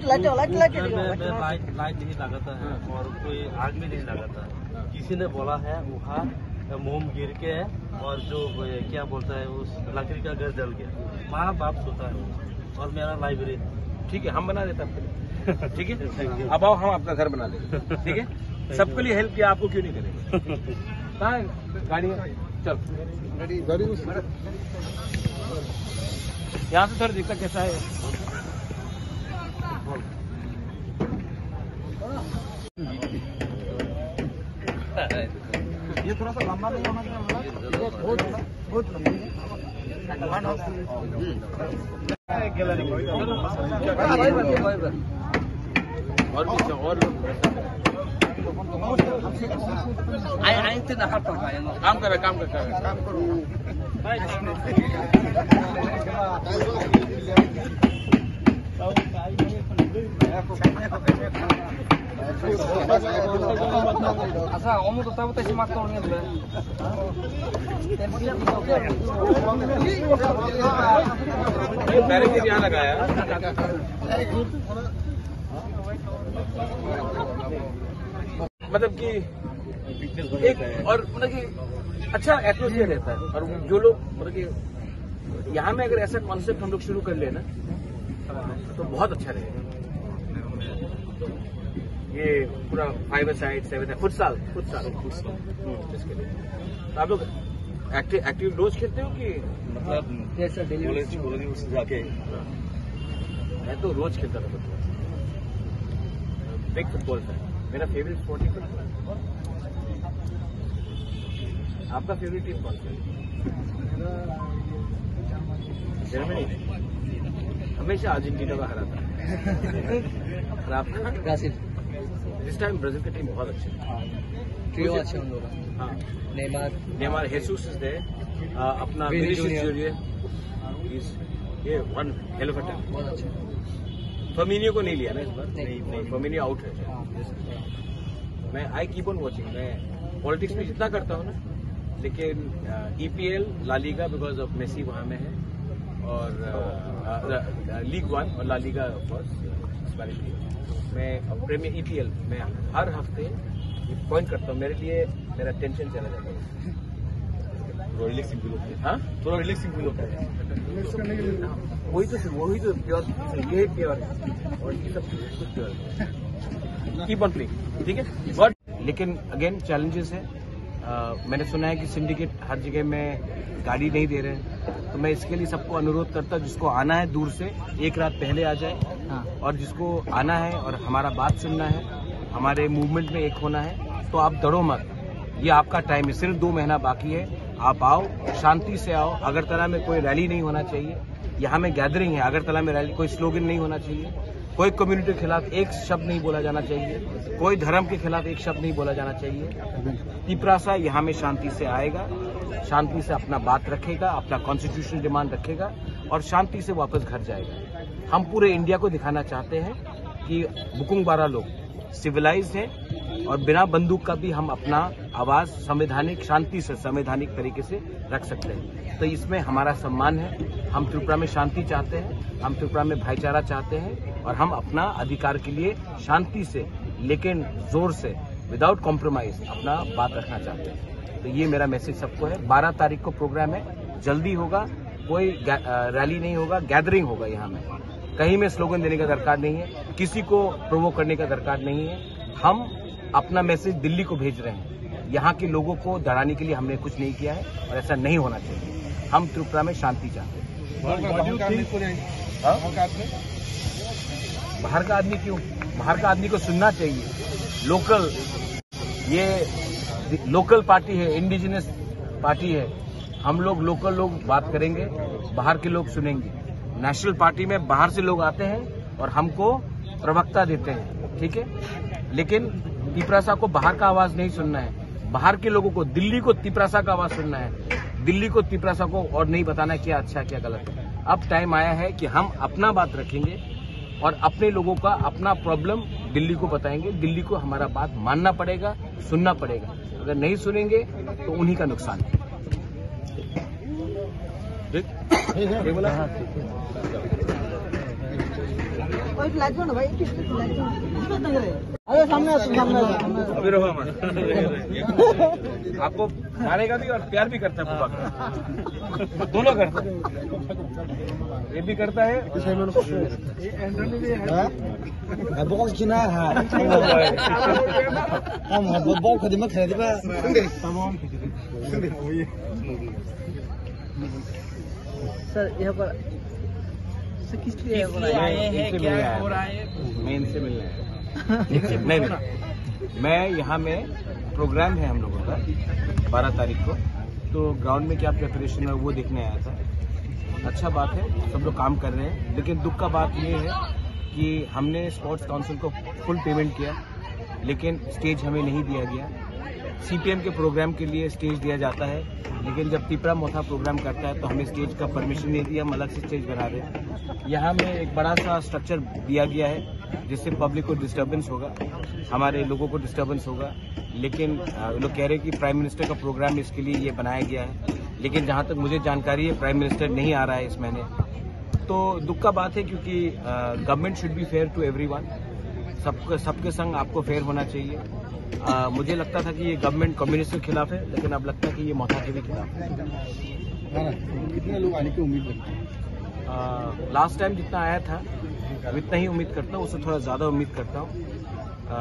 Light नहीं लगाता है और कोई आग भी नहीं लगाता है। किसी ने बोला है वहाँ मोम गिर के है और जो क्या बोलता है उस लकड़ी का घर जल गया, माँ बाप सोता है और मेरा लाइब्रेरी। ठीक है, हम बना देते हैं आपके लिए। ठीक है, अब आओ हम आपका घर बना देंगे। ठीक है, सबके लिए हेल्प किया, आपको क्यों नहीं करेंगे? कहाँ है गाड़ी? चल गाड़ी यहाँ से थोड़ा दिखता कैसा है। ये थोड़ा सा लंबा नहीं होना चाहिए, बहुत लंबी है। और काम कर करो। अच्छा ओमो तो तब तक मारता हूँ बैरिकेड यहाँ लगाया। मतलब कि एक और मतलब कि अच्छा एटमॉस्फेयर रहता है। और जो लोग मतलब कि यहाँ में अगर ऐसा कॉन्सेप्ट हम लोग शुरू कर ले ना तो बहुत अच्छा रहेगा। ये पूरा 5 साइड 7 फुटसाल इसके लिए आप लोग एक्टिव रोज खेलते हो कि मतलब कैसा डेली जाके? मैं तो रोज खेलता था फुटबॉल, बिग फुटबॉल था मेरा फेवरेट स्पोर्ट। आपका फेवरेट टीम कौन सा है? जर्मनी हमेशा अर्जेंटीना का हरा था। ब्राजील इस टाइम ब्राजील की टीम बहुत अच्छी है। ट्रियो अच्छे उन लोगों का। हाँ, नेमार हेसूस इज देयर, अपना विनीसियस जूनियर ये one hell of a time बहुत अच्छा। फर्मिनियो को नहीं लिया ना इस बार? नहीं, फर्मिनियो आउट है। मैं आई कीप ऑन वॉचिंग। मैं पॉलिटिक्स में जितना करता हूँ ना, लेकिन EPL La Liga because of Messi वहाँ में है, और लीग 1 और La Liga of course Spanish league. मैं प्रीमियर EPL में हर हफ्ते पॉइंट करता हूँ। मेरे लिए मेरा टेंशन चला जाएगा। रिलैक्सिंग फील होता है। हाँ, थोड़ा रिलैक्सिंग फील होता है। वही तो प्योर, ये प्योर और ये सब कुछ प्योर। कीप ऑन प्लेइंग, ठीक है। बट लेकिन अगेन चैलेंजेस है। मैंने सुना है कि सिंडिकेट हर जगह में गाड़ी नहीं दे रहे हैं, तो मैं इसके लिए सबको अनुरोध करता हूँ जिसको आना है दूर से एक रात पहले आ जाए। हाँ। और जिसको आना है और हमारा बात सुनना है, हमारे मूवमेंट में एक होना है, तो आप डरो मत। ये आपका टाइम है, सिर्फ 2 महीना बाकी है। आप आओ, शांति से आओ। अगरतला में कोई रैली नहीं होना चाहिए। यहाँ में गैदरिंग है, अगरतला में रैली, कोई स्लोगन नहीं होना चाहिए। कोई कम्युनिटी के खिलाफ एक शब्द नहीं बोला जाना चाहिए। कोई धर्म के खिलाफ एक शब्द नहीं बोला जाना चाहिए। तिपरासा यहाँ में शांति से आएगा, शांति से अपना बात रखेगा, अपना कॉन्स्टिट्यूशनल डिमांड रखेगा और शांति से वापस घर जाएगा। हम पूरे इंडिया को दिखाना चाहते हैं कि बुकुंगबारा लोग सिविलाइज्ड हैं और बिना बंदूक का भी हम अपना आवाज संवैधानिक शांति से, संवैधानिक तरीके से रख सकते हैं। तो इसमें हमारा सम्मान है। हम त्रिपुरा में शांति चाहते हैं, हम त्रिपुरा में भाईचारा चाहते हैं और हम अपना अधिकार के लिए शांति से लेकिन जोर से विदाउट कॉम्प्रोमाइज अपना बात रखना चाहते हैं। तो ये मेरा मैसेज सबको है। 12 तारीख को प्रोग्राम है, जल्दी होगा। कोई रैली नहीं होगा, गैदरिंग होगा। यहाँ में कहीं में स्लोगन देने का दरकार नहीं है, किसी को प्रोवोक करने का दरकार नहीं है। हम अपना मैसेज दिल्ली को भेज रहे हैं। यहाँ के लोगों को डराने के लिए हमने कुछ नहीं किया है और ऐसा नहीं होना चाहिए। हम त्रिपुरा में शांति चाहते हैं। बाहर का आदमी क्यों? बाहर का आदमी को सुनना चाहिए। ये लोकल पार्टी है, इंडिजिनस पार्टी है। हम लोग लोकल लोग बात करेंगे, बाहर के लोग सुनेंगे। नेशनल पार्टी में बाहर से लोग आते हैं और हमको प्रवक्ता देते हैं, ठीक है। लेकिन तिपरासा को बाहर का आवाज नहीं सुनना है। बाहर के लोगों को, दिल्ली को तिपरासा का आवाज सुनना है। दिल्ली को तिपरासा को और नहीं बताना क्या अच्छा क्या गलत है। अब टाइम आया है कि हम अपना बात रखेंगे और अपने लोगों का अपना प्रॉब्लम दिल्ली को बताएंगे। दिल्ली को हमारा बात मानना पड़ेगा, सुनना पड़ेगा। अगर नहीं सुनेंगे तो उन्हीं का नुकसान है। ठीक बोला? अरे सामने अभी रहो हमारे आपको मारेगा भी और प्यार भी करता है बुआ का, दोनों करता है, ये भी करता है। बहुत चिना है हम बहुत खरीद में खरीद में सर यहाँ पर किस लिए आए हैं, क्या हो रहा है? मैं इनसे मिलने आया। नहीं, मैं यहाँ में प्रोग्राम है हम लोगों का 12 तारीख को, तो ग्राउंड में क्या प्रिपरेशन है वो देखने आया था। अच्छा बात है, सब लोग काम कर रहे हैं, लेकिन दुख का बात ये है कि हमने स्पोर्ट्स काउंसिल को फुल पेमेंट किया, लेकिन स्टेज हमें नहीं दिया गया। सीपीएम के प्रोग्राम के लिए स्टेज दिया जाता है, लेकिन जब तिपरा मोथा प्रोग्राम करता है तो हमें स्टेज का परमिशन नहीं दिया, हम अलग से स्टेज बना रहे हैं। यहाँ में एक बड़ा सा स्ट्रक्चर दिया गया है जिससे पब्लिक को डिस्टर्बेंस होगा, हमारे लोगों को डिस्टर्बेंस होगा, लेकिन लोग कह रहे हैं कि प्राइम मिनिस्टर का प्रोग्राम इसके लिए ये बनाया गया है, लेकिन जहाँ तक मुझे जानकारी है प्राइम मिनिस्टर नहीं आ रहा है इस महीने। तो दुख का बात है, क्योंकि government should be fair to everyone, सबके संग आपको फेयर होना चाहिए। मुझे लगता था कि ये गवर्नमेंट कम्युनिस्ट के खिलाफ है, लेकिन अब लगता है कि ये मोथा के भी खिलाफ है। कितने लोग आने की उम्मीद करते हैं? लास्ट टाइम जितना आया था उतना ही उम्मीद करता हूँ, उससे थोड़ा ज्यादा उम्मीद करता हूँ।